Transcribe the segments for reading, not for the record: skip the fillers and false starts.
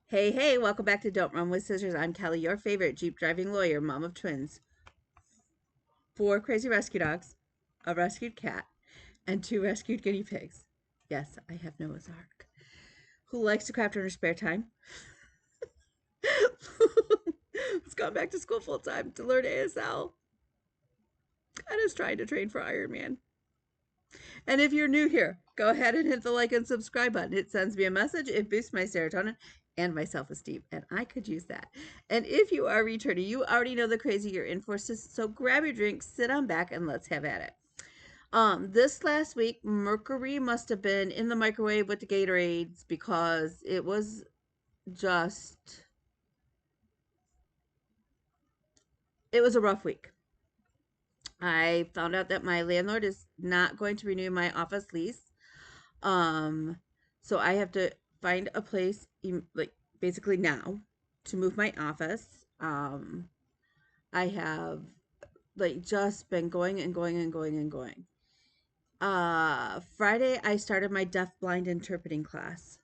Hey, hey, welcome back to Don't Run with Scissors. I'm Kelly, your favorite Jeep driving lawyer, mom of twins, four crazy rescue dogs, a rescued cat, and two rescued guinea pigs. Yes, I have Noah's Ark. Who likes to craft in her spare time? Who's gone back to school full time to learn ASL and is trying to train for Ironman. And if you're new here, go ahead and hit the like and subscribe button. It sends me a message, it boosts my serotonin and my self esteem, and I could use that. And if you are returning, you already know the crazy you're in for. So grab your drink, sit on back, and let's have at it. This last week, Mercury must have been in the microwave with the Gatorades because it was just, it was a rough week. I found out that my landlord is not going to renew my office lease. Um, so I have to find a place, like basically now, to move my office. I have like just been going and going and going and going. Friday I started my deaf blind interpreting class.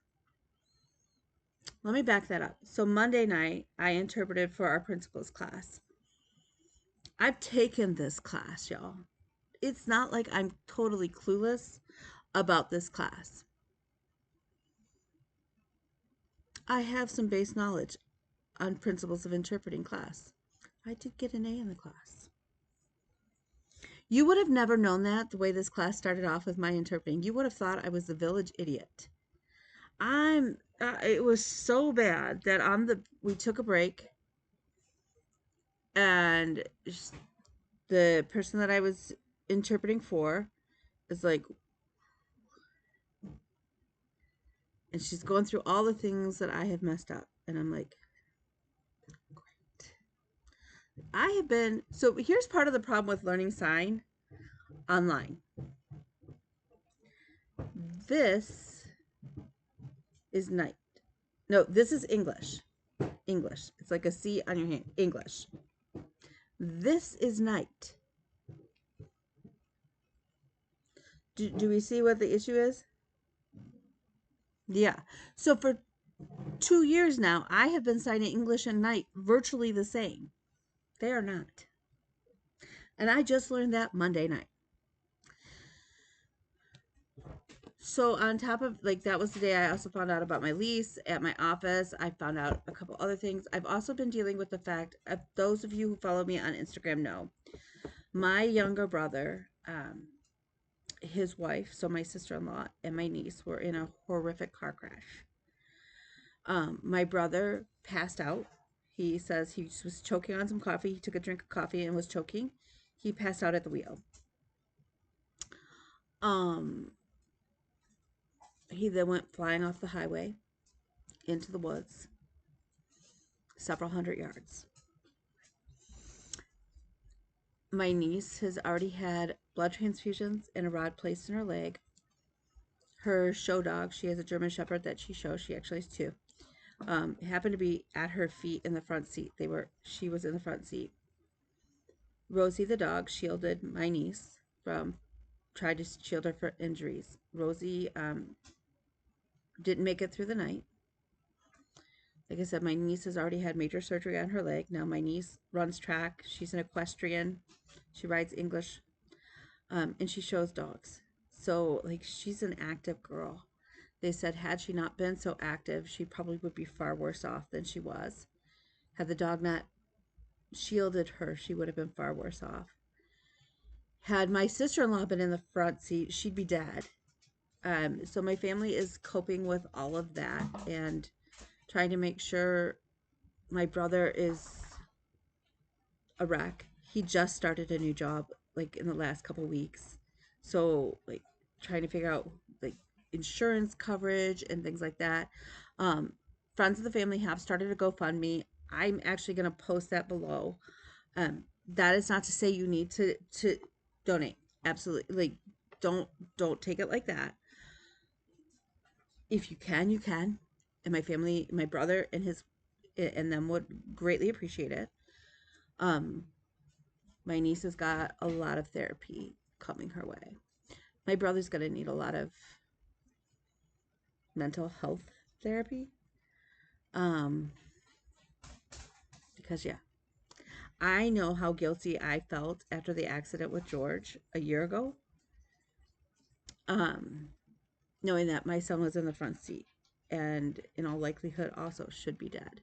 Let me back that up. So Monday night I interpreted for our principal's class. I've taken this class, y'all. It's not like I'm totally clueless about this class. I have some base knowledge on principles of interpreting class. I did get an A in the class. You would have never known that the way this class started off with my interpreting. You would have thought I was the village idiot. It was so bad that we took a break and the person that I was interpreting for is like, and she's going through all the things that I have messed up. And I'm like, great. So here's part of the problem with learning sign online. This is night. No, this is English. English. It's like a C on your hand. English. This is night. Do we see what the issue is? Yeah. So for 2 years now, I have been signing English and night virtually the same. They are not. And I just learned that Monday night. So on top of like that was the day I also found out about my lease at my office. I found out a couple other things. I've also been dealing with the fact of those of you who follow me on Instagram know my younger brother, his wife, so my sister-in-law and my niece were in a horrific car crash. My brother passed out. He says he was choking on some coffee. He took a drink of coffee and was choking. He passed out at the wheel. Um, he then went flying off the highway into the woods, several hundred yards. My niece has already had blood transfusions and a rod placed in her leg. Her show dog, she has a German Shepherd that she shows. She actually has two. Happened to be at her feet in the front seat. She was in the front seat. Rosie the dog shielded my niece from tried to shield her for injuries. Rosie didn't make it through the night. Like I said, my niece has already had major surgery on her leg. Now my niece runs track. She's an equestrian. She rides English, and she shows dogs. So like she's an active girl. They said had she not been so active, she probably would be far worse off than she was. Had the dog not shielded her, she would have been far worse off. Had my sister-in-law been in the front seat, she'd be dead. So my family is coping with all of that and trying to make sure my brother is a wreck. He just started a new job like in the last couple weeks. So like trying to figure out like insurance coverage and things like that. Um, Friends of the family have started a GoFundMe. I'm actually going to post that below. That is not to say you need to donate. Absolutely, like don't don't take it like that. If you can, you can. And my family, my brother and them would greatly appreciate it. Um, my niece has got a lot of therapy coming her way. My brother's gonna need a lot of mental health therapy. Um, because yeah, I know how guilty I felt after the accident with George a year ago. Um, Knowing that my son was in the front seat and in all likelihood also should be dead.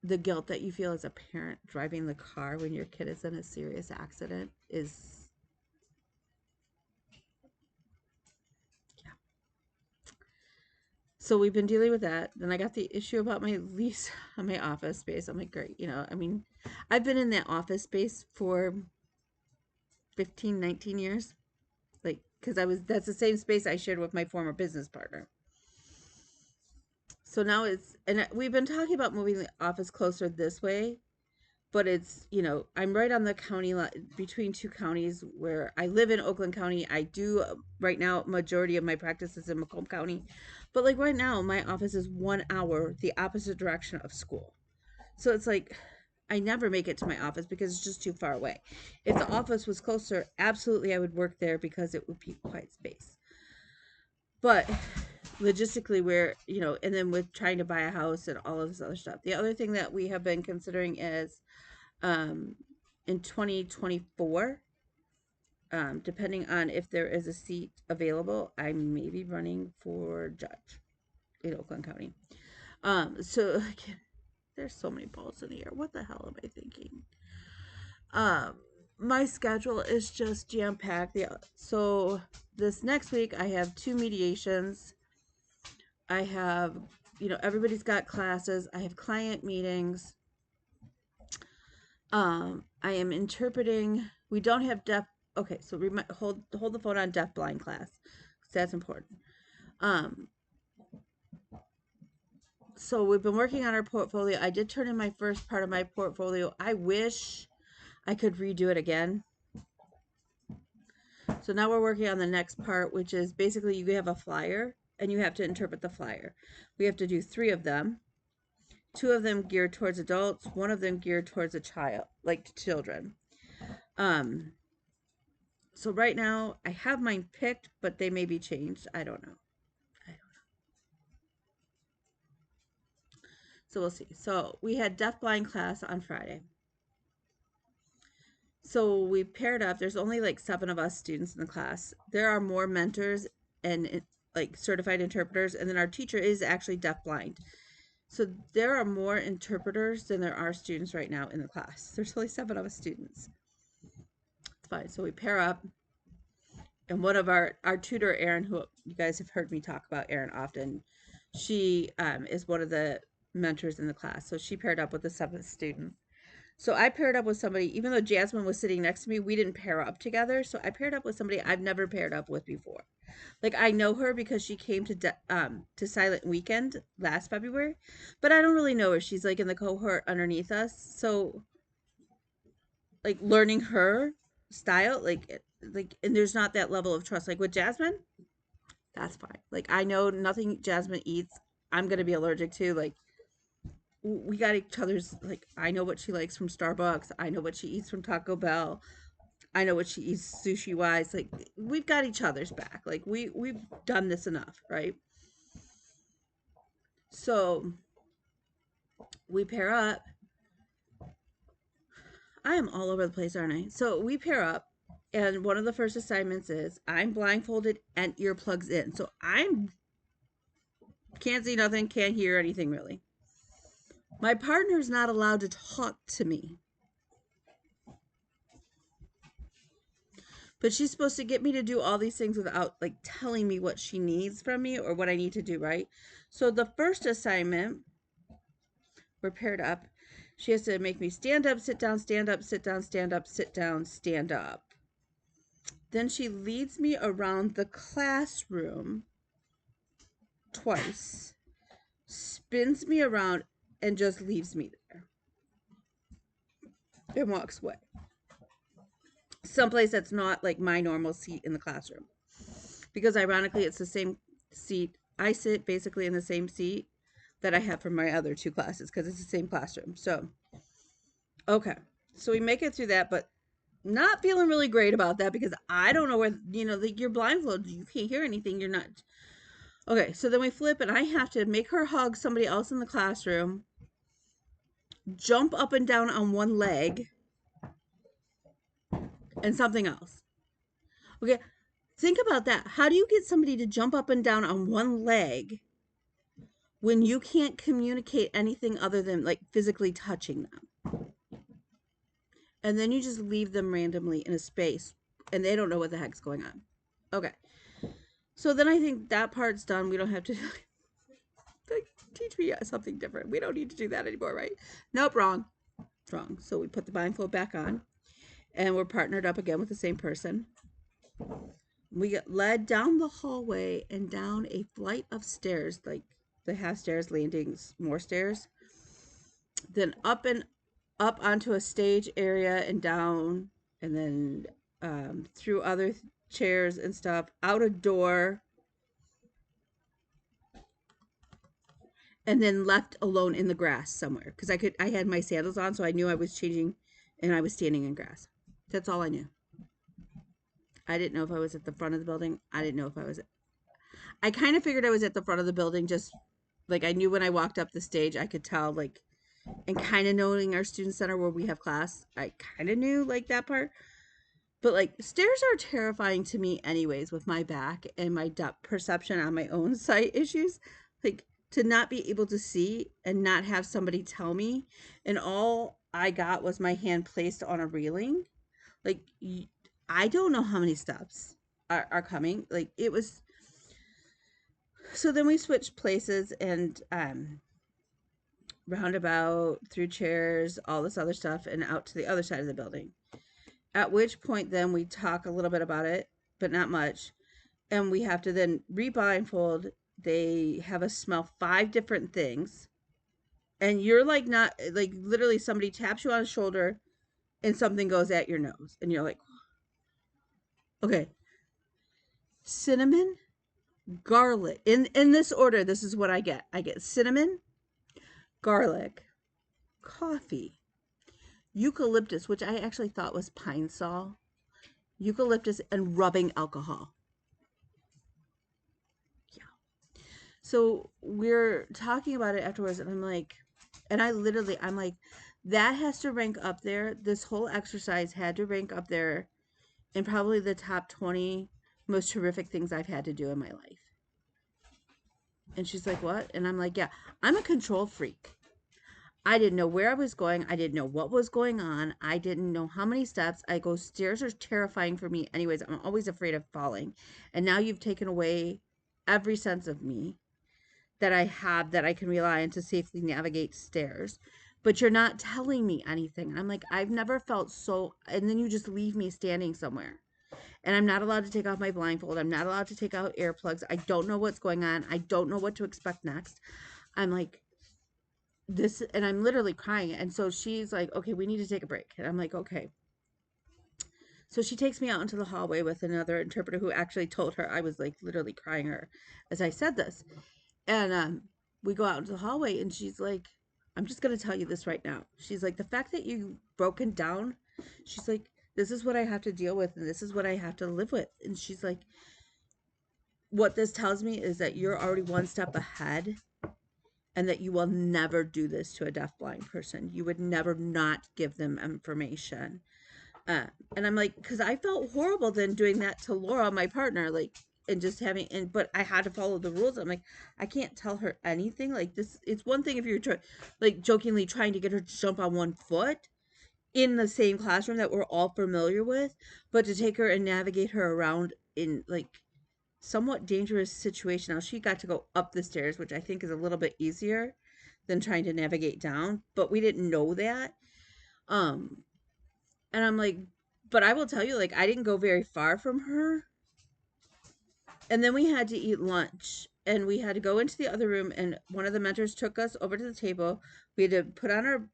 The guilt that you feel as a parent driving the car when your kid is in a serious accident is, yeah. So we've been dealing with that. Then I got the issue about my lease on my office space. I'm like, great. I mean, I've been in that office space for 15, 19 years. Like, because that's the same space I shared with my former business partner. So now and we've been talking about moving the office closer this way, but I'm right on the county line between two counties where I live in Oakland County. I do right now, majority of my practice is in Macomb County. But like right now, my office is 1 hour the opposite direction of school. So it's like I never make it to my office because it's just too far away. If the office was closer, absolutely I would work there because it would be quiet space. But logistically, and then with trying to buy a house and all of this other stuff. The other thing that we have been considering is um, in 2024, depending on if there is a seat available, I may be running for judge in Oakland County. So there's so many balls in the air. What the hell am I thinking? Um, my schedule is just jam packed. So this next week I have 2 mediations. I have, everybody's got classes. I have client meetings. I am interpreting. We don't have deaf. Okay, so hold the phone on deaf blind class, 'cause that's important. Um, so we've been working on our portfolio. I did turn in my first part of my portfolio. I wish I could redo it again. So now we're working on the next part, which is basically you have a flyer and you have to interpret the flyer. We have to do 3 of them. 2 of them geared towards adults, 1 of them geared towards a child, like children. So right now I have mine picked, but they may be changed. I don't know. So we'll see. So we had deaf-blind class on Friday. So we paired up. There's only like 7 of us students in the class. There are more mentors and like certified interpreters, and then our teacher is actually deaf-blind. So there are more interpreters than there are students right now in the class. There's only 7 of us students. It's fine. So we pair up, and one of our tutor, Erin, who you guys have heard me talk about Erin often, she is one of the mentors in the class. So she paired up with the 7th student. So I paired up with somebody, even though Jasmine was sitting next to me, we didn't pair up together. So I paired up with somebody I've never paired up with before. Like I know her because she came to Silent Weekend last February, but I don't really know her. She's like in the cohort underneath us. So like learning her style, and there's not that level of trust. Like with Jasmine, that's fine. Like I know nothing Jasmine eats I'm gonna be allergic to. Like we got each other's, like I know what she likes from Starbucks. I know what she eats from Taco Bell. I know what she eats sushi wise. Like we've got each other's back. Like we've done this enough, right? So we pair up. I am all over the place, aren't I? So we pair up, and one of the first assignments is I'm blindfolded and earplugs in. So I'm can't see nothing, can't hear anything really. My partner's not allowed to talk to me. But she's supposed to get me to do all these things without like telling me what she needs from me or what I need to do, right? So the first assignment, we're paired up. She has to make me stand up, sit down, stand up, sit down, stand up, sit down, stand up. Then she leads me around the classroom twice, spins me around, and just leaves me there and walks away. Someplace that's not like my normal seat in the classroom. Because ironically, it's the same seat. I sit basically in the same seat that I have for my other 2 classes because it's the same classroom. So, okay. So we make it through that, but not feeling really great about that because I don't know where, like you're blindfolded. You can't hear anything. You're not. Okay, so then we flip and I have to make her hug somebody else in the classroom, jump up and down on one leg, and something else. Okay, think about that. How do you get somebody to jump up and down on one leg when you can't communicate anything other than like physically touching them? And then you just leave them randomly in a space and they don't know what the heck's going on. Okay. So then I think that part's done. We don't have to like, teach me something different. We don't need to do that anymore, right? Nope, wrong. It's wrong. So we put the blindfold back on and we're partnered up again with the same person. We get led down the hallway and down a flight of stairs, like the half stairs, landings, more stairs. Then up and up onto a stage area and down, and then through other chairs and stuff, out a door, and then left alone in the grass somewhere because I had my sandals on, so I knew I was changing, and I was standing in grass. That's all I knew. I didn't know if I was at the front of the building. I didn't know if I was. I kind of figured I was at the front of the building, just like I knew when I walked up the stage, I could tell, like, and kind of knowing our student center where we have class, I kind of knew like that part. But like stairs are terrifying to me anyways with my back and my depth perception on my own sight issues. Like to not be able to see and not have somebody tell me, and all I got was my hand placed on a railing. Like I don't know how many steps are coming. Like it was. So then we switched places and roundabout through chairs, all this other stuff, and out to the other side of the building. At which point then we talk a little bit about it, but not much. And we have to then re-blindfold. They have us smell 5 different things. And you're like not like literally somebody taps you on the shoulder and something goes at your nose. And you're like, okay. Cinnamon, garlic. In this order, this is what I get. I get cinnamon, garlic, coffee, eucalyptus, which I actually thought was pine sol, eucalyptus, and rubbing alcohol. Yeah. So we're talking about it afterwards, and I'm like, I'm like, that has to rank up there. This whole exercise had to rank up there in probably the top 20 most horrific things I've had to do in my life. And she's like, what? And I'm like, yeah, I'm a control freak. I didn't know where I was going. I didn't know what was going on. I didn't know how many steps. I go, stairs are terrifying for me. Anyways, I'm always afraid of falling. And now you've taken away every sense of me that I have that I can rely on to safely navigate stairs. But you're not telling me anything. And I'm like, I've never felt so. And then you just leave me standing somewhere. And I'm not allowed to take off my blindfold. I'm not allowed to take out earplugs. I don't know what's going on. I don't know what to expect next. I'm like, this, and I'm literally crying. And so she's like, okay, we need to take a break. And I'm like, okay. So she takes me out into the hallway with another interpreter who actually told her I was like literally crying her as I said this. And we go out into the hallway and she's like, I'm just going to tell you this right now. She's like, the fact that you broken down, she's like, this is what I have to deal with and this is what I have to live with. And she's like, what this tells me is that you're already one step ahead and that you will never do this to a deafblind person. You would never not give them information. And I'm like, because I felt horrible then doing that to Laura, my partner, like, and just having, but I had to follow the rules. I'm like, I can't tell her anything. Like this, it's one thing if you're like jokingly trying to get her to jump on one foot in the same classroom that we're all familiar with, but to take her and navigate her around in like somewhat dangerous situation. Now she got to go up the stairs, which I think is a little bit easier than trying to navigate down, but we didn't know that. And I'm like, but I will tell you, like, I didn't go very far from her. And then we had to eat lunch and we had to go into the other room and one of the mentors took us over to the table. We had to put on our,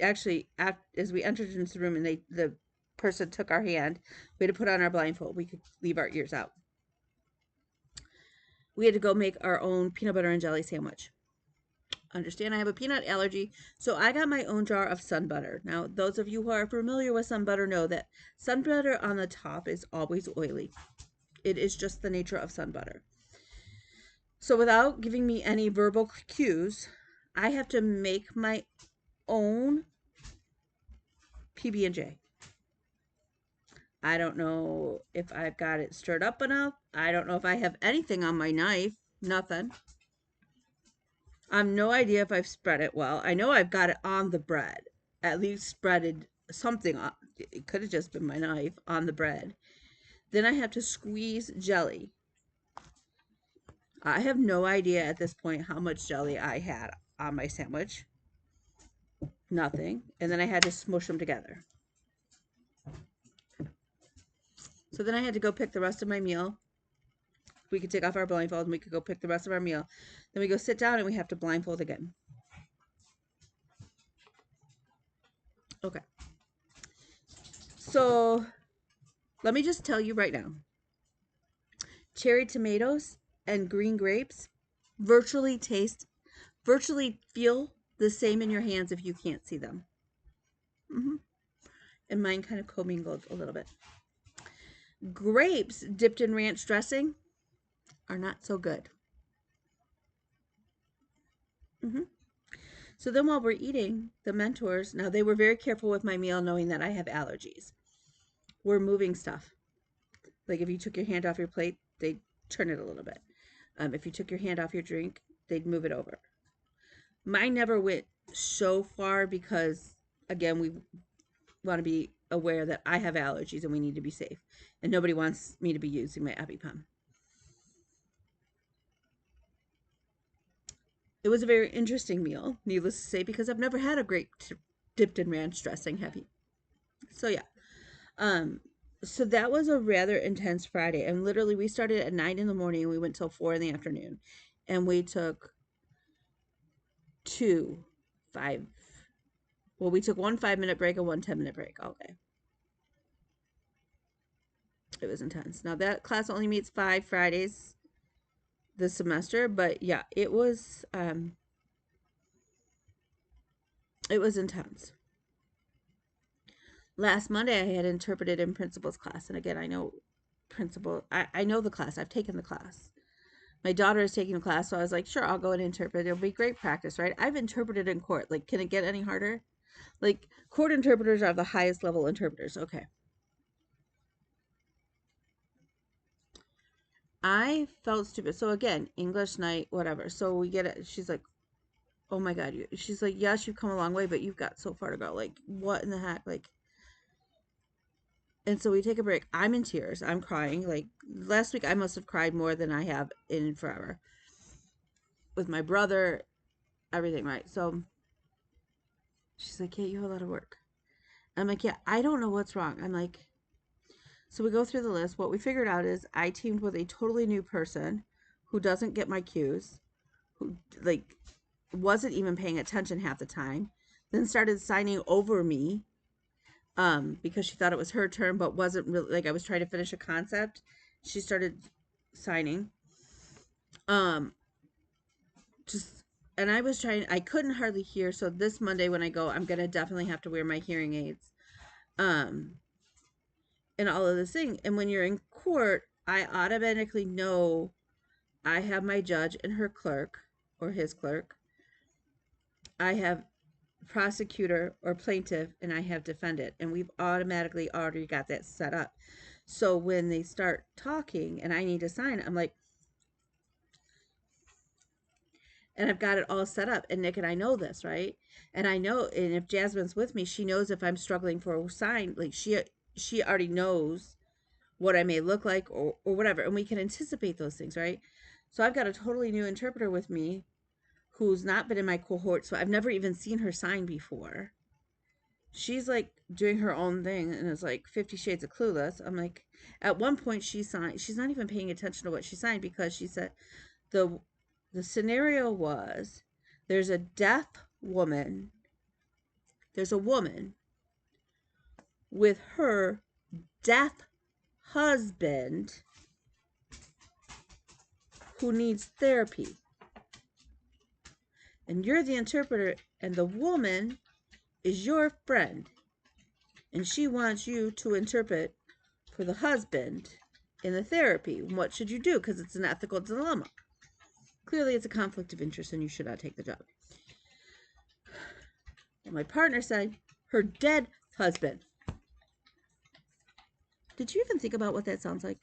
actually, as we entered into the room and the person took our hand, we had to put on our blindfold. We could leave our ears out. We had to go make our own peanut butter and jelly sandwich. Understand I have a peanut allergy, so I got my own jar of sun butter. Now, those of you who are familiar with sun butter know that sun butter on the top is always oily. It is just the nature of sun butter. So without giving me any verbal cues, I have to make my own PB&J. I don't know if I've got it stirred up enough. I don't know if I have anything on my knife. Nothing. I have no idea if I've spread it well. I know I've got it on the bread. At least spreaded something on. It could have just been my knife on the bread. Then I have to squeeze jelly. I have no idea at this point how much jelly I had on my sandwich. Nothing. And then I had to smush them together. So then I had to go pick the rest of my meal. We could take off our blindfold and we could go pick the rest of our meal. Then we go sit down and we have to blindfold again. Okay. So let me just tell you right now. Cherry tomatoes and green grapes virtually feel the same in your hands if you can't see them. And mine kind of commingled a little bit. Grapes dipped in ranch dressing are not so good. So then while we're eating, the mentors, now they were very careful with my meal knowing that I have allergies. We're moving stuff. Like if you took your hand off your plate, they'd turn it a little bit. If you took your hand off your drink, they'd move it over. Mine never went so far because, again, we want to be aware that I have allergies and we need to be safe. And nobody wants me to be using my EpiPen. It was a very interesting meal, needless to say, because I've never had a grape dipped in ranch dressing heavy. So yeah. So that was a rather intense Friday. And literally we started at 9 in the morning and we went till 4 in the afternoon. And we took we took one 5-minute break and one 10-minute break all day. It was intense. Now that class only meets 5 Fridays this semester, but yeah, it was intense. Last Monday I had interpreted in principal's class, and again, I know principal. I know the class. I've taken the class. My daughter is taking the class, so I was like, sure, I'll go and interpret. It'll be great practice, right? I've interpreted in court. Like, can it get any harder? Like, court interpreters are the highest level interpreters. Okay. I felt stupid. So again, English night, whatever. So we get it. She's like, oh my God. She's like, yes, you've come a long way, but you've got so far to go. Like, what in the heck? Like, and so we take a break. I'm in tears. I'm crying. Like, last week I must have cried more than I have in forever. With my brother, everything, right? So she's like, yeah, you have a lot of work. I'm like, yeah, I don't know what's wrong. I'm like, so we go through the list. What we figured out is I teamed with a totally new person who doesn't get my cues, who like wasn't even paying attention half the time, then started signing over me because she thought it was her turn, but wasn't really. Like I was trying to finish a concept. She started signing. Just and I was trying. I couldn't hardly hear. So this Monday when I go, I'm gonna definitely have to wear my hearing aids. And all of this thing. And when you're in court, I automatically know I have my judge and her clerk or his clerk. I have prosecutor or plaintiff and I have defendant. And we've automatically already got that set up. So when they start talking and I need to sign, I'm like, and I've got it all set up. And Nick and I know this, right? And I know, and if Jasmine's with me, she knows if I'm struggling for a sign, like she already knows what I may look like or whatever. And we can anticipate those things, right? So I've got a totally new interpreter with me who's not been in my cohort. So I've never even seen her sign before. She's like doing her own thing and it's like 50 Shades of Clueless. I'm like, at one point she signed, she's not even paying attention to what she signed because she said the scenario was there's a woman with her deaf husband who needs therapy. And you're the interpreter, and the woman is your friend. And she wants you to interpret for the husband in the therapy. What should you do? Because it's an ethical dilemma. Clearly, it's a conflict of interest and you should not take the job. And my partner said, her dead husband. Did you even think about what that sounds like?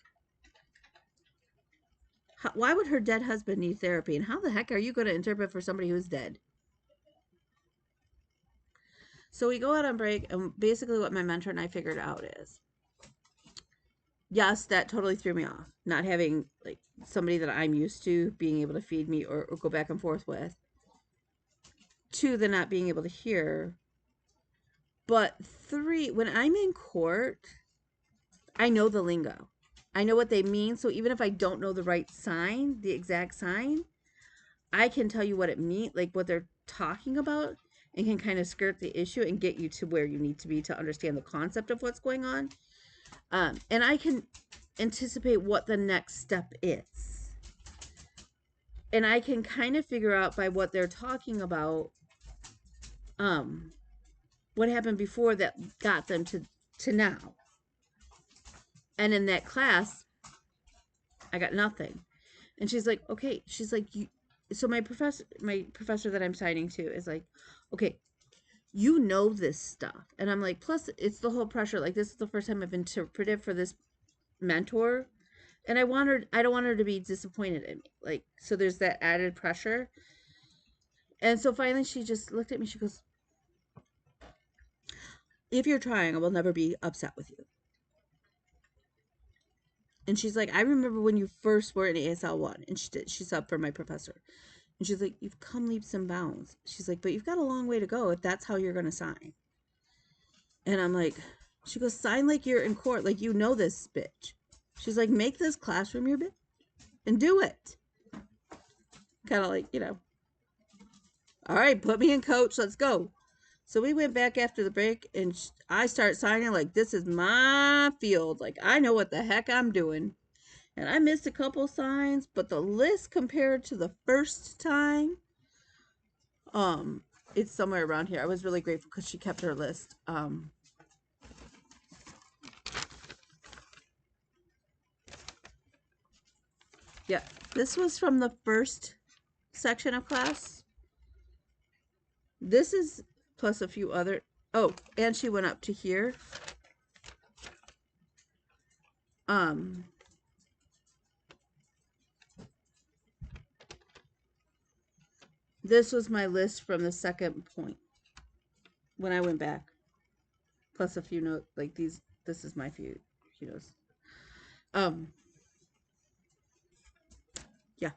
Why would her dead husband need therapy? And how the heck are you going to interpret for somebody who's dead? So we go out on break, and basically what my mentor and I figured out is, yes, that totally threw me off. Not having like somebody that I'm used to being able to feed me or go back and forth with. 2, the not being able to hear. But 3, when I'm in court, I know the lingo. I know what they mean. So even if I don't know the right sign, the exact sign, I can tell you what it means, like what they're talking about, and can kind of skirt the issue and get you to where you need to be to understand the concept of what's going on. And I can anticipate what the next step is. And I can kind of figure out by what they're talking about what happened before that got them to now. And in that class, I got nothing. And she's like, okay. She's like, so my professor that I'm signing to is like, okay, you know this stuff. And I'm like, plus it's the whole pressure. Like, this is the first time I've interpreted for this mentor. And I don't want her to be disappointed in me. Like, so there's that added pressure. And so finally she just looked at me. She goes, if you're trying, I will never be upset with you. And she's like, I remember when you first were in ASL 1. And she's up for my professor. And she's like, you've come leaps and bounds. She's like, but you've got a long way to go if that's how you're going to sign. And I'm like, she goes, sign like you're in court. Like, you know this, bitch. She's like, make this classroom your bitch and do it. Kind of like, all right, put me in, coach. Let's go. So we went back after the break, and I start signing like this is my field. Like, I know what the heck I'm doing. And I missed a couple signs, but the list compared to the first time, it's somewhere around here. I was really grateful because she kept her list. Yeah, this was from the first section of class. This is plus a few other. Oh, and she went up to here. This was my list from the second point when I went back. Plus a few notes, like these. This is my few notes. Yeah.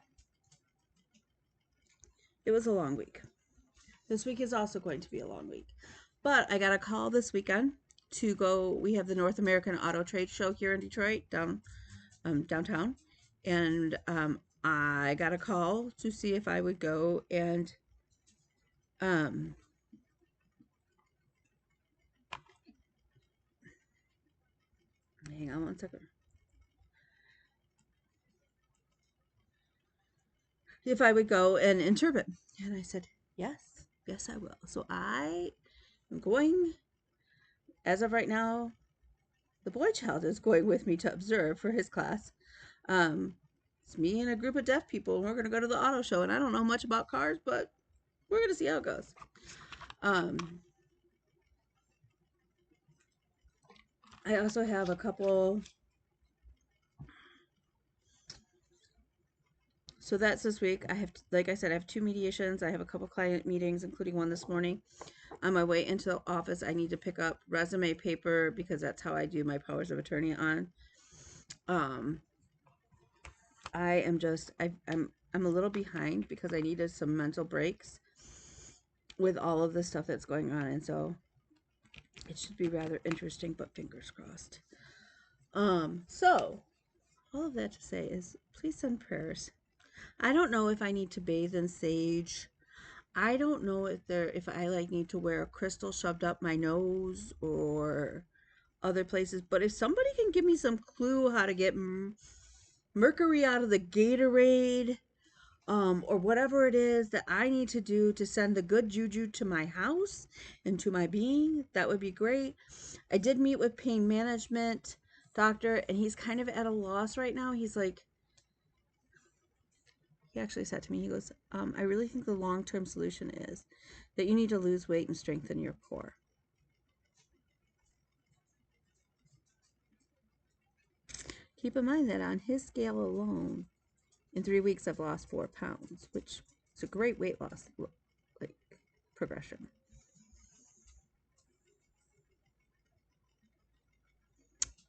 It was a long week. This week is also going to be a long week. But I got a call this weekend to go. We have the North American Auto Trade Show here in Detroit, downtown. And I got a call to see if I would go and hang on one second. If I would go and interpret. And I said, yes, I will. So I am going, as of right now, the boy child is going with me to observe for his class. It's me and a group of deaf people, and we're going to go to the auto show. And I don't know much about cars, but we're going to see how it goes. I also have a couple. So that's this week. I have, like I said, I have 2 mediations. I have a couple client meetings, including one this morning. On my way into the office, I need to pick up resume paper because that's how I do my powers of attorney on. I am just, I'm a little behind because I needed some mental breaks with all of the stuff that's going on. And so it should be rather interesting, but fingers crossed. So all of that to say is please send prayers. I don't know if I need to bathe in sage. I don't know if I like need to wear a crystal shoved up my nose or other places, but if somebody can give me some clue how to get mercury out of the Gatorade, or whatever it is that I need to do to send the good juju to my house and to my being, that would be great. I did meet with pain management doctor, and he's kind of at a loss right now. He's like, he actually said to me, he goes, I really think the long-term solution is that you need to lose weight and strengthen your core. Keep in mind that on his scale alone, in 3 weeks, I've lost 4 pounds, which is a great weight loss like progression.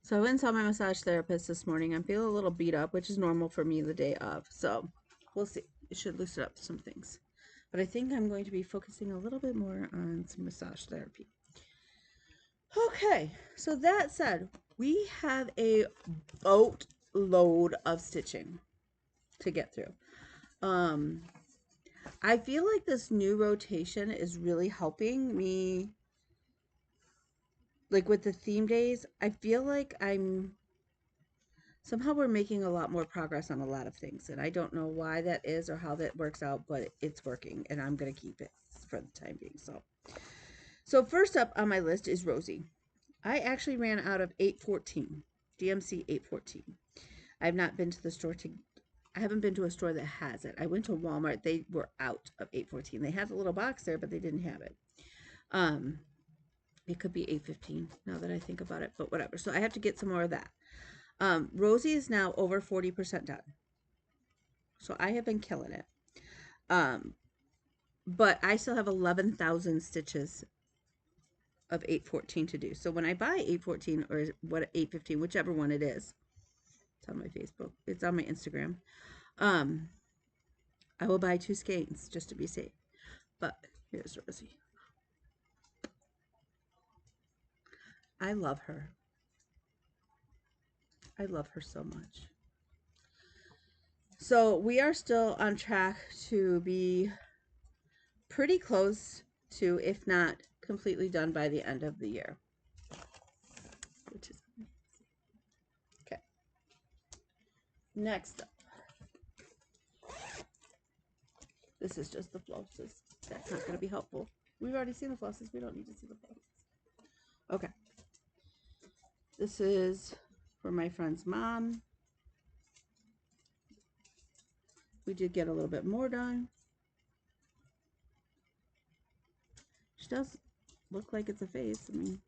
So I went and saw my massage therapist this morning. I'm feeling a little beat up, which is normal for me the day of. So we'll see. It should loosen up some things. But I think I'm going to be focusing a little bit more on some massage therapy. Okay, so that said, we have a boatload of stitching to get through. I feel like this new rotation is really helping me. Like with the theme days, I feel like somehow we're making a lot more progress on a lot of things. And I don't know why that is or how that works out, but it's working and I'm going to keep it for the time being. So first up on my list is Rosie. I actually ran out of 814, DMC 814. I have not been to the store I haven't been to a store that has it. I went to Walmart. They were out of 814. They had the little box there, but they didn't have it. It could be 815 now that I think about it, but whatever. So I have to get some more of that. Rosie is now over 40% done. So I have been killing it. But I still have 11,000 stitches of 814 to do. So when I buy 814 or 815, whichever one it is, it's on my Facebook, it's on my Instagram. I will buy 2 skeins just to be safe. But here's Rosie. I love her. I love her so much. So we are still on track to be pretty close to, if not completely done by the end of the year. Which is amazing. Okay. Next up. This is just the flosses. That's not going to be helpful. We've already seen the flosses. We don't need to see the flosses. Okay. This is for my friend's mom. We did get a little bit more done. She does look like it's a face. I mean,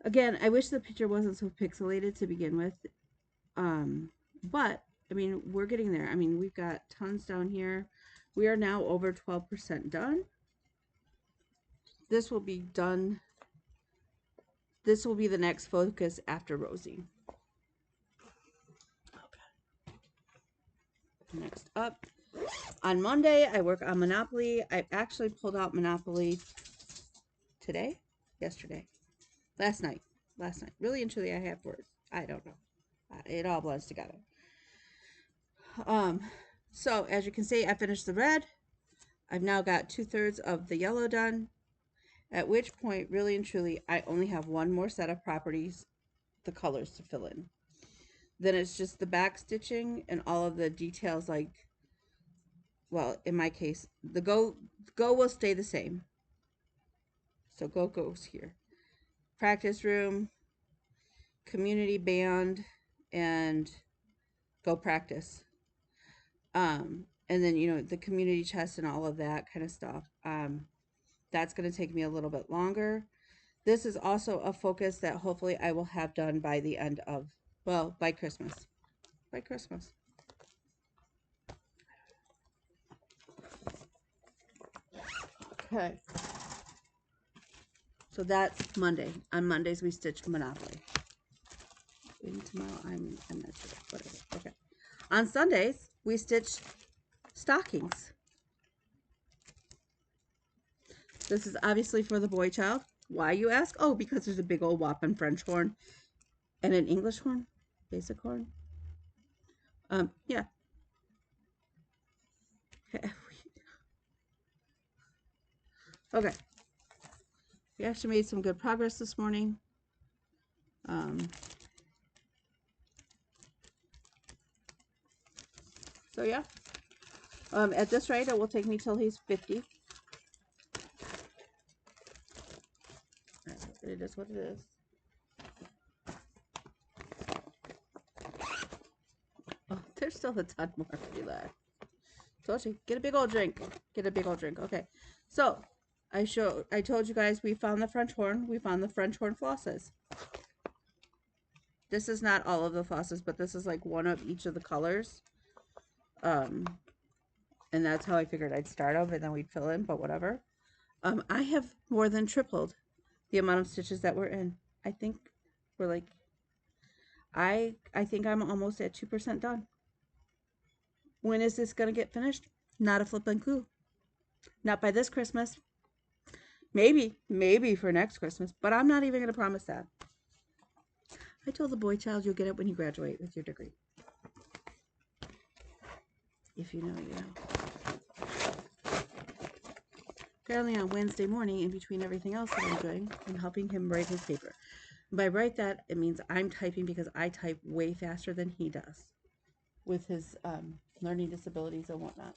again, I wish the picture wasn't so pixelated to begin with. But, I mean, we're getting there. I mean, we've got tons down here. We are now over 12% done. This will be done. This will be the next focus after Rosie. Okay. Next up. On Monday, I work on Monopoly. I actually pulled out Monopoly today? Yesterday. Last night. Really and truly, I have words. I don't know. It all blends together. So as you can see, I finished the red. I've now got 2/3 of the yellow done. At which point, really and truly, I only have one more set of properties, the colors to fill in. Then it's just the back stitching and all of the details, like, well, in my case, the go will stay the same. So go goes here. Practice room, community band, and go practice. And then, you know, the community chest and all of that kind of stuff. That's going to take me a little bit longer. This is also a focus that hopefully I will have done by the end of, well, by Christmas. By Christmas. Okay. So that's Monday. On Mondays, we stitch Monopoly. Maybe tomorrow, I'm not sure. Whatever. Okay. On Sundays, we stitch stockings. This is obviously for the boy child. Why, you ask? Oh, because there's a big old whopping French horn and an English horn, basic horn. Yeah. Okay. We actually made some good progress this morning. So yeah. At this rate, it will take me till he's 50. It is what it is. Oh, there's still a ton more. Relax. Told you, get a big old drink. Get a big old drink. Okay. So, I told you guys we found the French horn. We found the French horn flosses. This is not all of the flosses, but this is like one of each of the colors. And that's how I figured I'd start off, and then we'd fill in, but whatever. I have more than tripled the amount of stitches that we're in. I think we're like, I think I'm almost at 2% done. When is this gonna get finished? Not a flippin' clue. Not by this Christmas. Maybe for next Christmas, but I'm not even gonna promise that. I told the boy child you'll get it when you graduate with your degree. If you know, you know. Apparently on Wednesday morning, in between everything else that I'm doing, I'm helping him write his paper. By write that, it means I'm typing because I type way faster than he does with his learning disabilities and whatnot,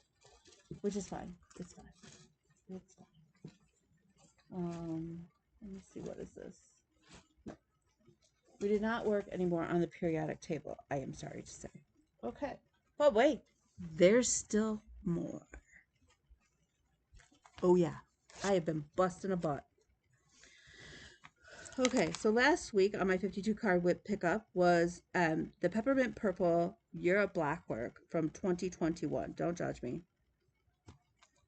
which is fine. It's fine. It's fine. Let me see, what is this? No. We did not work anymore on the periodic table, I am sorry to say. Okay, but wait, there's still more. Oh yeah, I have been busting a butt. Okay, so last week on my 52 card whip pickup was the Peppermint Purple Europe Black work from 2021. Don't judge me.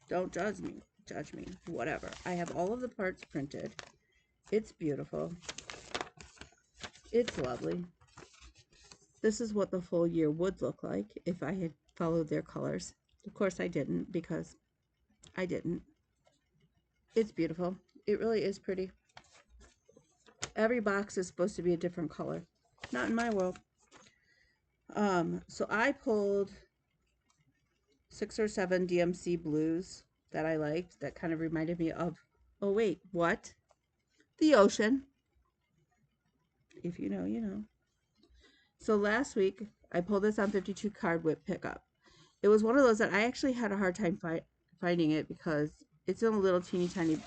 Don't judge me. Judge me. Whatever. I have all of the parts printed. It's beautiful. It's lovely. This is what the full year would look like if I had followed their colors. Of course I didn't, because I didn't. It's beautiful. It really is pretty. Every box is supposed to be a different color. Not in my world. So I pulled 6 or 7 DMC blues that I liked that kind of reminded me of, oh wait, what? The ocean. If you know, you know. So last week, I pulled this on 52 card whip pickup. It was one of those that I actually had a hard time finding it because it's in a little teeny tiny,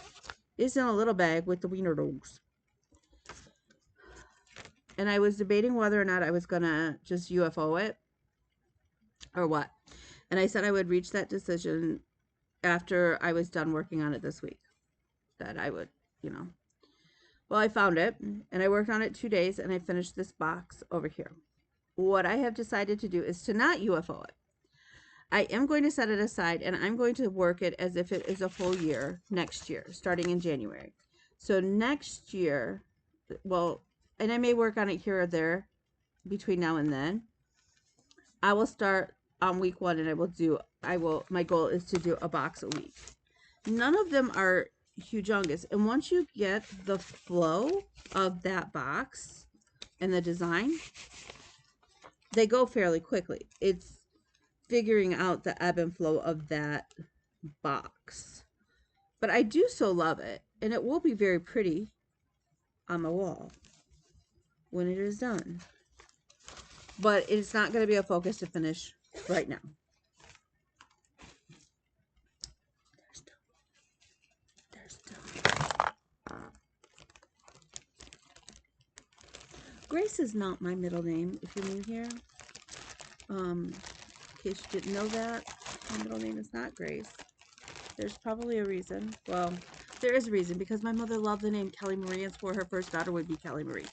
it's in a little bag with the wiener dogs. And I was debating whether or not I was going to just UFO it or what. And I said I would reach that decision after I was done working on it this week. That I would, you know. Well, I found it, and I worked on it 2 days, and I finished this box over here. What I have decided to do is to not UFO it. I am going to set it aside, and I'm going to work it as if it is a full year next year, starting in January. So next year, well, and I may work on it here or there between now and then. I will start on week 1, and my goal is to do a box a week. None of them are humongous, and once you get the flow of that box and the design, they go fairly quickly. It's figuring out the ebb and flow of that box. But I do so love it, and it will be very pretty on my wall when it is done. But it's not going to be a focus to finish right now. There's still. Grace is not my middle name, if you're new here. In case you didn't know that, my middle name is not Grace. There's probably a reason. Well, there is a reason, because my mother loved the name Kelly Marie and swore her first daughter would be Kelly Marie.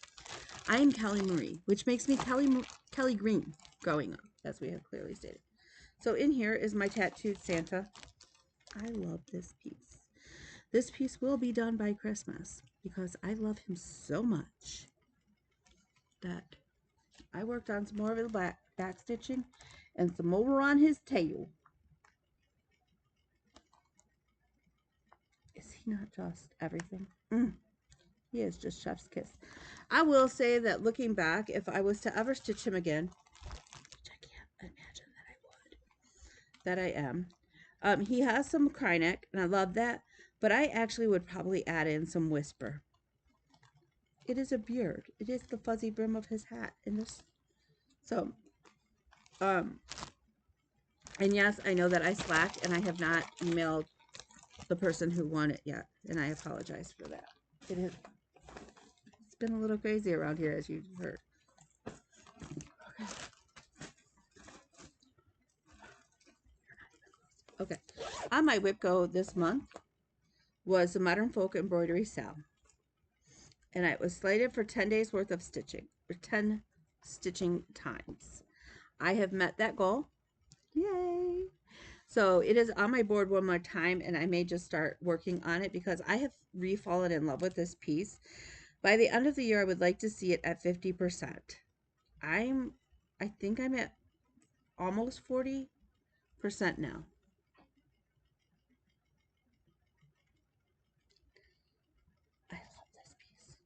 I am Kelly Marie, which makes me Kelly Green growing up, as we have clearly stated. So in here is my tattooed Santa. I love this piece. This piece will be done by Christmas because I love him so much that I worked on some more of the back stitching and some more on his tail. Is he not just everything? He is just chef's kiss. I will say that looking back, if I was to ever stitch him again, which I can't imagine that I would, that I am, he has some cry neck, and I love that, but I actually would probably add in some whisper. It is a beard. It is the fuzzy brim of his hat. And this, so, and yes, I know that I slacked, and I have not emailed the person who won it yet, and I apologize for that. It's been a little crazy around here, as you've heard. Okay. Okay. On my Whipco this month was the Modern Folk Embroidery Sale. And it was slated for 10 days worth of stitching, or 10 stitching times. I have met that goal. Yay! So it is on my board one more time, and I may just start working on it because I have re-fallen in love with this piece. By the end of the year, I would like to see it at 50%. I think I'm at almost 40% now. I love this piece.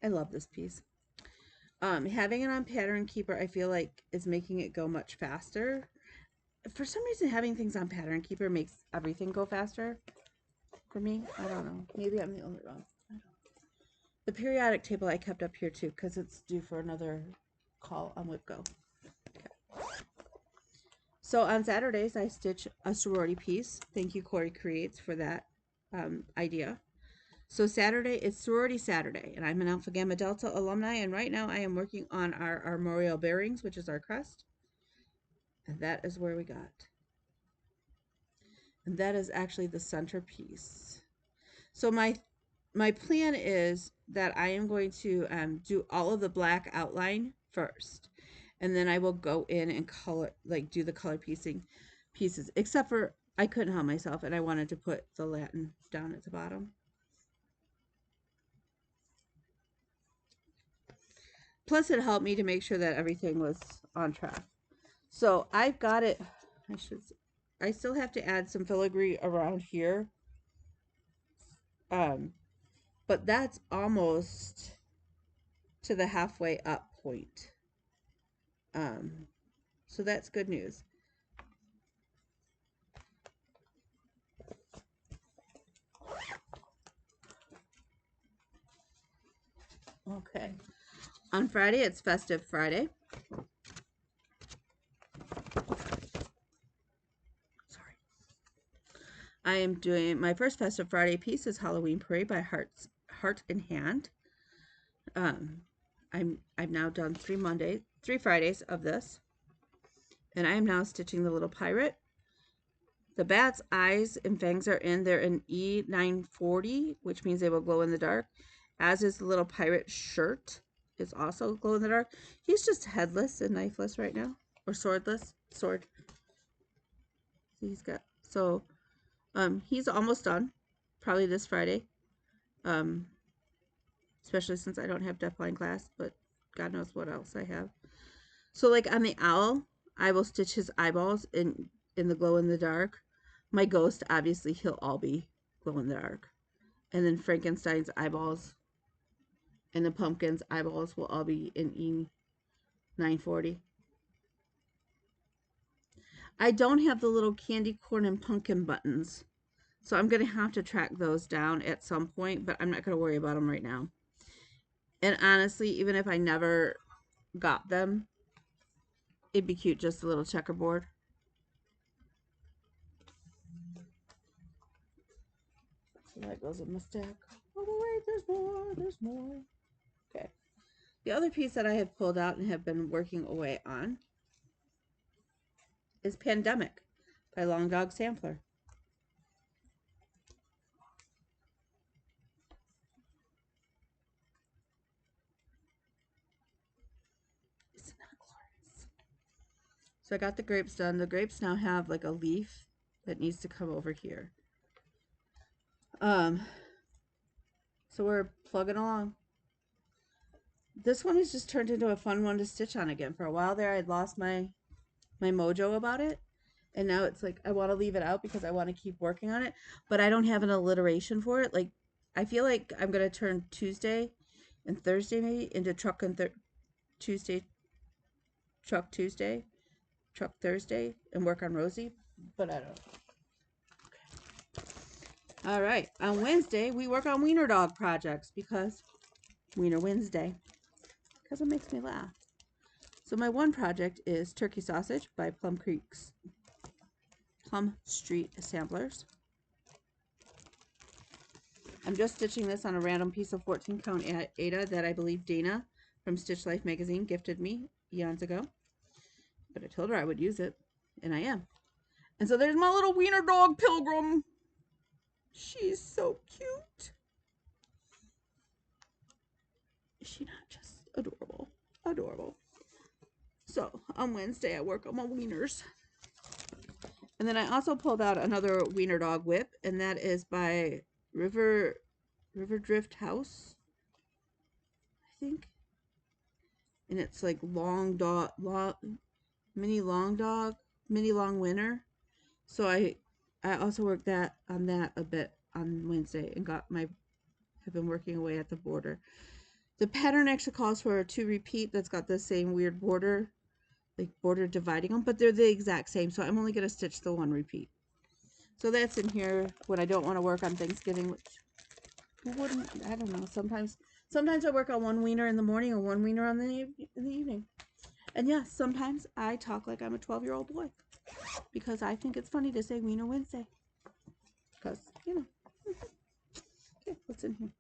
I love this piece. Having it on Pattern Keeper, I feel like is making it go much faster. For some reason, having things on Pattern Keeper makes everything go faster for me. I don't know. Maybe I'm the only one. I don't know. The periodic table I kept up here too because it's due for another call on Whipco. Okay. So on Saturdays, I stitch a sorority piece. Thank you, Corey Creates, for that idea. So Saturday is Sorority Saturday, and I'm an Alpha Gamma Delta alumni, and right now I am working on our armorial bearings, which is our crest. And that is where we got. And that is actually the centerpiece. So my plan is that I am going to do all of the black outline first, and then I will go in and color, like do the color pieces, except for I couldn't help myself and I wanted to put the Latin down at the bottom. Plus it helped me to make sure that everything was on track. So I've got it. I still have to add some filigree around here. But that's almost to the halfway up point. So that's good news. Okay. On Friday, it's Festive Friday. Sorry. I am doing my first Festive Friday piece is Halloween Parade by Heart in Hand. I've now done 3 Fridays of this. And I am now stitching the little pirate. The bat's eyes and fangs are in. They're in E940, which means they will glow in the dark. As is the little pirate shirt. Is also glow in the dark. He's just headless and knifeless right now. Or swordless. Sword. He's got, so he's almost done. Probably this Friday. Especially since I don't have deafblind class, but God knows what else I have. So like on the owl, I will stitch his eyeballs in the glow in the dark. My ghost, obviously, he'll all be glow in the dark. And then Frankenstein's eyeballs and the pumpkin's eyeballs will all be in E940. I don't have the little candy corn and pumpkin buttons. So I'm going to have to track those down at some point, but I'm not going to worry about them right now. And honestly, even if I never got them, it'd be cute, just a little checkerboard. So that goes in my stack. Oh, wait, there's more, there's more. Okay. The other piece that I have pulled out and have been working away on is Pandemic by Long Dog Sampler. Isn't that glorious? So I got the grapes done. The grapes now have like a leaf that needs to come over here. So we're plugging along. This one has just turned into a fun one to stitch on again. For a while there, I'd lost my mojo about it. And now it's like, I want to leave it out because I want to keep working on it. But I don't have an alliteration for it. Like, I feel like I'm going to turn Tuesday and Thursday maybe into Truck Tuesday, Truck Tuesday, Truck Thursday, and work on Rosie. But I don't know. Okay. All right. On Wednesday, we work on Wiener Dog projects because Wiener Wednesday. Because it makes me laugh. So my one project is Turkey Sausage by Plum Street Samplers. I'm just stitching this on a random piece of 14 count Aida that I believe Dana from Stitch Life magazine gifted me eons ago. But I told her I would use it, and I am. And so there's my little wiener dog, Pilgrim. She's so cute. Is she not just adorable? Adorable. So on Wednesday, I work on my wieners. And then I also pulled out another wiener dog whip, and that is by River Drift House, I think. And it's like long dog, mini long winner. So I also worked on that a bit on Wednesday and have been working away at the border. The pattern actually calls for a 2 repeat that's got the same weird border, like border dividing them, but they're the exact same. So I'm only going to stitch the 1 repeat. So that's in here when I don't want to work on Thanksgiving, which who wouldn't? I don't know. Sometimes I work on 1 wiener in the morning or 1 wiener in the evening. And yes, sometimes I talk like I'm a 12-year-old boy because I think it's funny to say Wiener Wednesday. Because, you know. Okay, what's in here?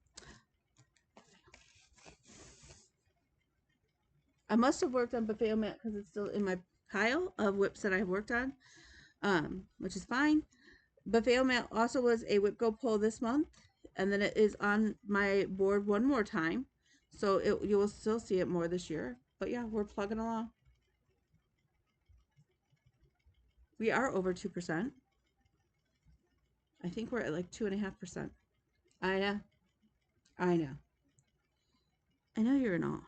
I must have worked on Buffet Mat because it's still in my pile of whips that I've worked on, which is fine. Buffet Mat also was a Whip Go pull this month, and then it is on my board one more time. So you will still see it more this year. But yeah, we're plugging along. We are over 2%. I think we're at like 2.5%. I know. I know. I know you're in awe.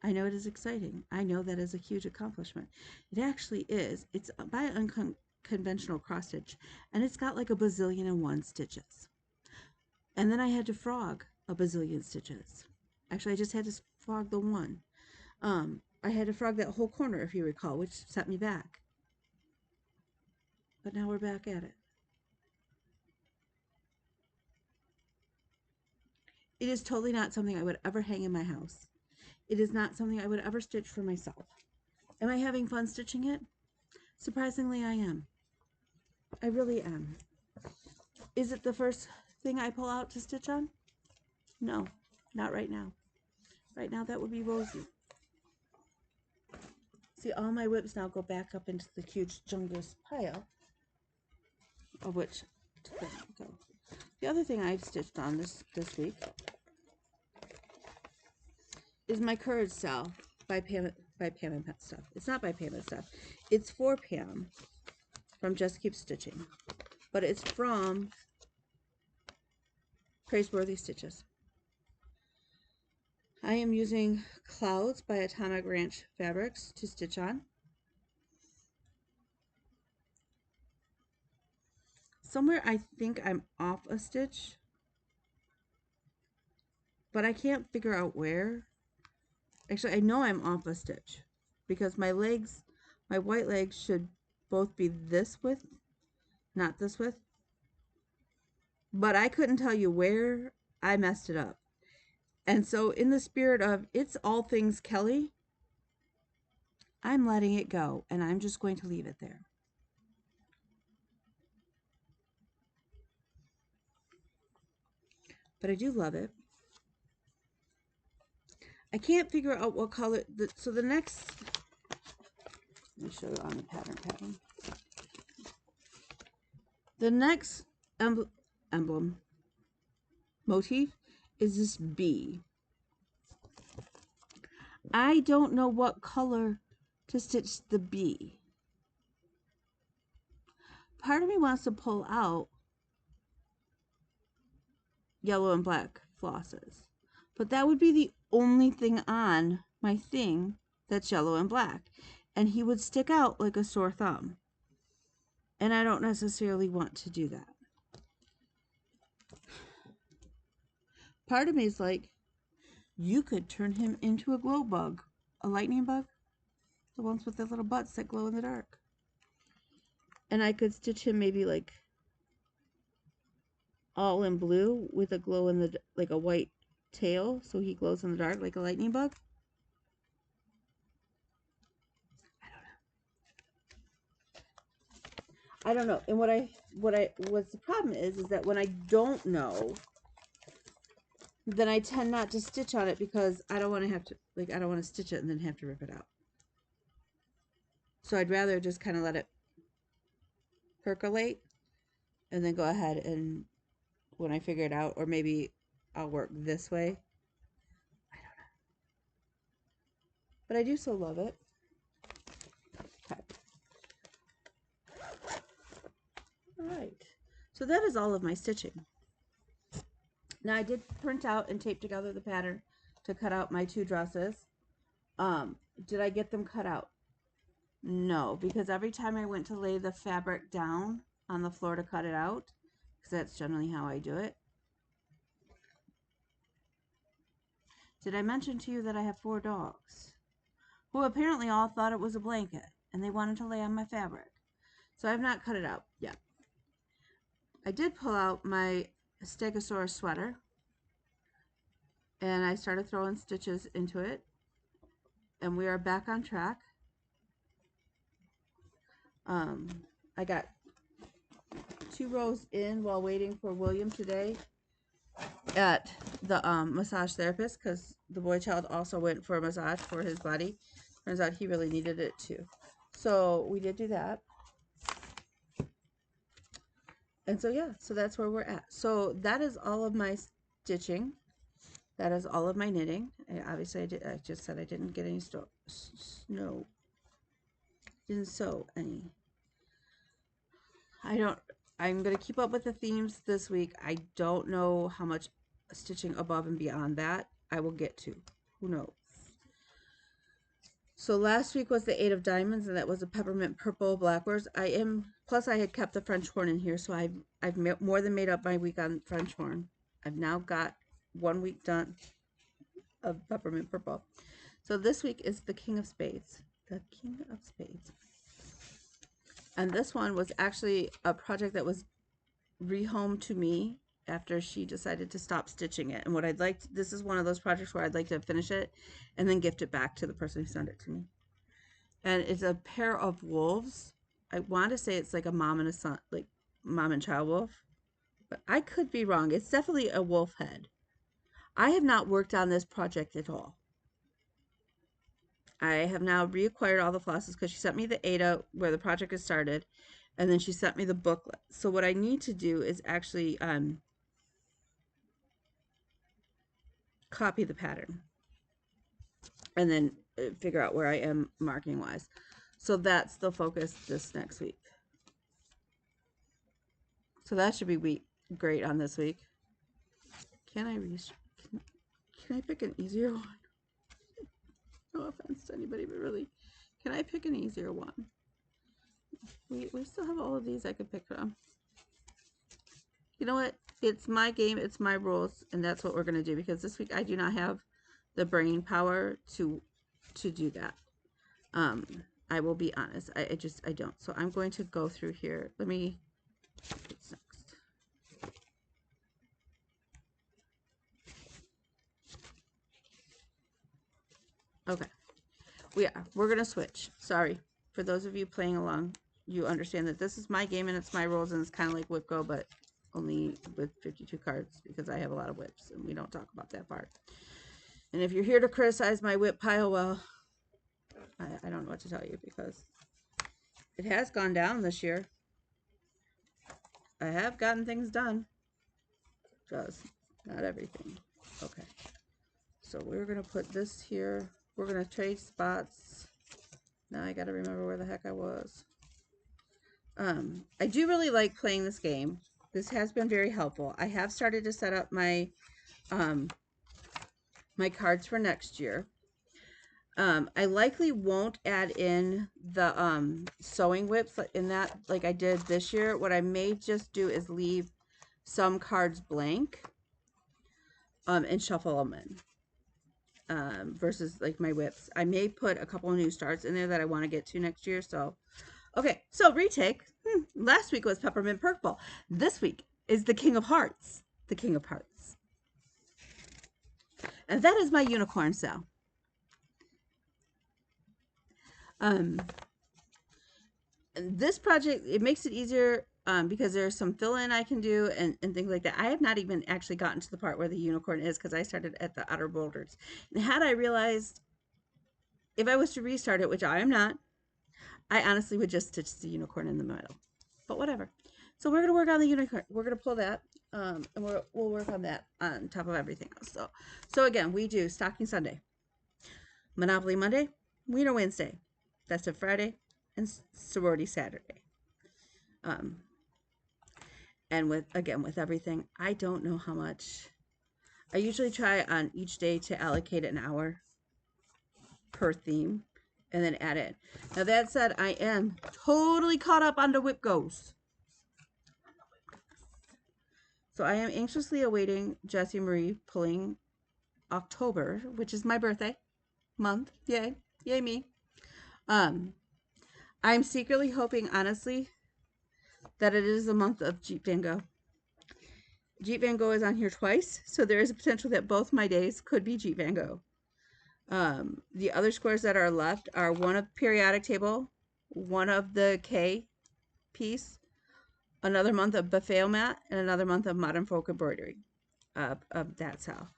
I know it is exciting. I know that is a huge accomplishment. It actually is. It's by unconventional cross stitch, and it's got like a bazillion and 1 stitches. And then I had to frog a bazillion stitches. Actually, I just had to frog the 1. I had to frog that whole corner, if you recall, which set me back. But now we're back at it. It is totally not something I would ever hang in my house. It is not something I would ever stitch for myself. Am I having fun stitching it? Surprisingly, I am. I really am. Is it the first thing I pull out to stitch on? No, not right now. Right now, that would be Rosie. See, all my whips now go back up into the huge jungus pile, of which to go. The other thing I've stitched on this week is my Courage Cell by Pam and Pet Stuff. It's not by Pam and Stuff. It's for Pam from Just Keep Stitching, but it's from Praiseworthy Stitches. I am using Clouds by Atomic Ranch Fabrics to stitch on. Somewhere I think I'm off a stitch, but I can't figure out where. Actually, I know I'm off a stitch because my white legs should both be this width, not this width. But I couldn't tell you where I messed it up. And so in the spirit of it's all things Kelly, I'm letting it go and I'm just going to leave it there. But I do love it. I can't figure out what color. So the next, let me show you on the pattern. The next emblem motif is this bee. I don't know what color to stitch the bee. Part of me wants to pull out yellow and black flosses, but that would be the only thing on my thing that's yellow and black, and he would stick out like a sore thumb, and I don't necessarily want to do that. Part of me is like, you could turn him into a glow bug, a lightning bug, the ones with the little butts that glow in the dark, and I could stitch him maybe like all in blue with a glow in the, like a white tail, so he glows in the dark like a lightning bug. I don't know. And what's the problem is that when I don't know, then I tend not to stitch on it because I don't want to have to, like, I don't want to stitch it and then have to rip it out. So I'd rather just kind of let it percolate and then go ahead and when I figure it out, or maybe I'll work this way. I don't know. But I do so love it. Okay. All right. So that is all of my stitching. Now I did print out and tape together the pattern to cut out my 2 dresses. Did I get them cut out? No, because every time I went to lay the fabric down on the floor to cut it out, because that's generally how I do it. Did I mention to you that I have 4 dogs who apparently all thought it was a blanket and they wanted to lay on my fabric? So I've not cut it out yet. I did pull out my Stegosaurus sweater and I started throwing stitches into it, and we are back on track. I got 2 rows in while waiting for William today at the massage therapist, because the boy child also went for a massage for his body. Turns out he really needed it too. So we did do that. And so yeah, so that's where we're at. So that is all of my stitching. That is all of my knitting. Obviously I just said I didn't get any snow. Didn't sew any. I'm going to keep up with the themes this week. I don't know how much stitching above and beyond that I will get to. Who knows? So last week was the 8 of diamonds, and that was a peppermint purple blackwords. Plus I had kept the French horn in here, so I've more than made up my week on French horn. I've now got 1 week done of peppermint purple. So this week is the King of Spades. The King of Spades. And this one was actually a project that was rehomed to me after she decided to stop stitching it. And what I'd like, this is one of those projects where I'd like to finish it and then gift it back to the person who sent it to me. And it's a pair of wolves. I want to say it's like a mom and a son, like mom and child wolf, but I could be wrong. It's definitely a wolf head. I have not worked on this project at all. I have now reacquired all the flosses because she sent me the Ada where the project has started, and then she sent me the booklet. So what I need to do is actually copy the pattern and then figure out where I am marking wise. So that's the focus this next week. So that should be great on this week. Can I pick an easier one? No offense to anybody, but really, can I pick an easier one? We still have all of these I could pick from. You know what? It's my game, it's my rules, and that's what we're going to do, because this week I do not have the brain power to do that. I will be honest. I don't. So I'm going to go through here. Let me, what's next? Okay. We're going to switch. Sorry. For those of you playing along, you understand that this is my game and it's my rules, and it's kind of like Whip Go, but only with 52 cards, because I have a lot of whips and we don't talk about that part. And if you're here to criticize my whip pile, well, I don't know what to tell you, because it has gone down this year. I have gotten things done. Just not everything. Okay. So we're going to put this here. We're going to trade spots. Now I got to remember where the heck I was. I do really like playing this game. This has been very helpful. I have started to set up my my cards for next year. I likely won't add in the sewing whips in that like I did this year. What I may just do is leave some cards blank and shuffle them in versus like my whips. I may put a couple of new starts in there that I want to get to next year. So okay, so retake. Last week was Peppermint Purple. This week is the King of Hearts. The King of Hearts. And that is my unicorn cell. This project, it makes it easier because there's some fill-in I can do and things like that. I have not even actually gotten to the part where the unicorn is, because I started at the outer borders. And had I realized, if I was to restart it, which I am not, I honestly would just stitch the unicorn in the middle, but whatever. So we're gonna work on the unicorn. We're gonna pull that, and we'll work on that on top of everything else. So again, we do Stocking Sunday, Monopoly Monday, Wiener Wednesday, Festive Friday, and Sorority Saturday. Um, and with everything, I don't know how much. I usually try on each day to allocate an hour per theme, and then add it. Now that said, I am totally caught up on the Whip Goes. So I am anxiously awaiting Jessie Marie pulling October, which is my birthday month. Yay. Yay me. Um, I'm secretly hoping, honestly, that it is the month of Jeep Van Gogh. Jeep Van Gogh is on here twice, so there is a potential that both my days could be Jeep Van Gogh. The other squares that are left are one of periodic table, one of the K piece, another month of buffet mat, and another month of modern folk embroidery. That's how.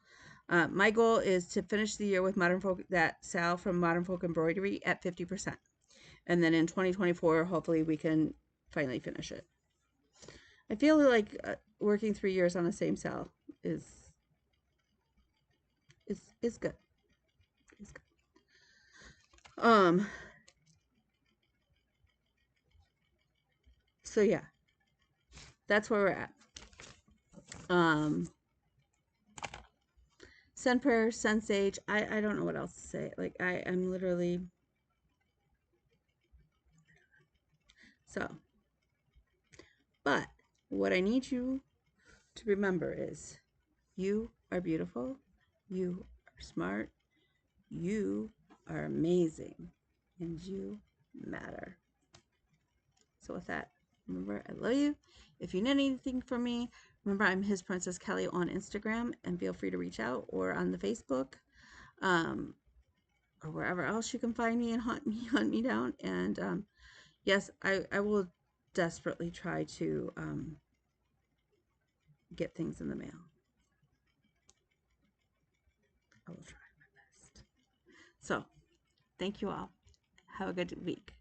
My goal is to finish the year with modern folk, that Sal from Modern Folk Embroidery, at 50%. And then in 2024, hopefully we can finally finish it. I feel like working 3 years on the same Sal is good. Is good. So yeah, that's where we're at. Send prayers, send sage. I don't know what else to say. Like I'm literally. So, but what I need you to remember is you are beautiful, you are smart, you are amazing, and you matter. So with that, remember, I love you. If you need anything from me, remember I'm His Princess Kelly on Instagram, and feel free to reach out, or on the Facebook, or wherever else you can find me and hunt me down. And yes, I will desperately try to get things in the mail. I will try my best. So, thank you all. Have a good week.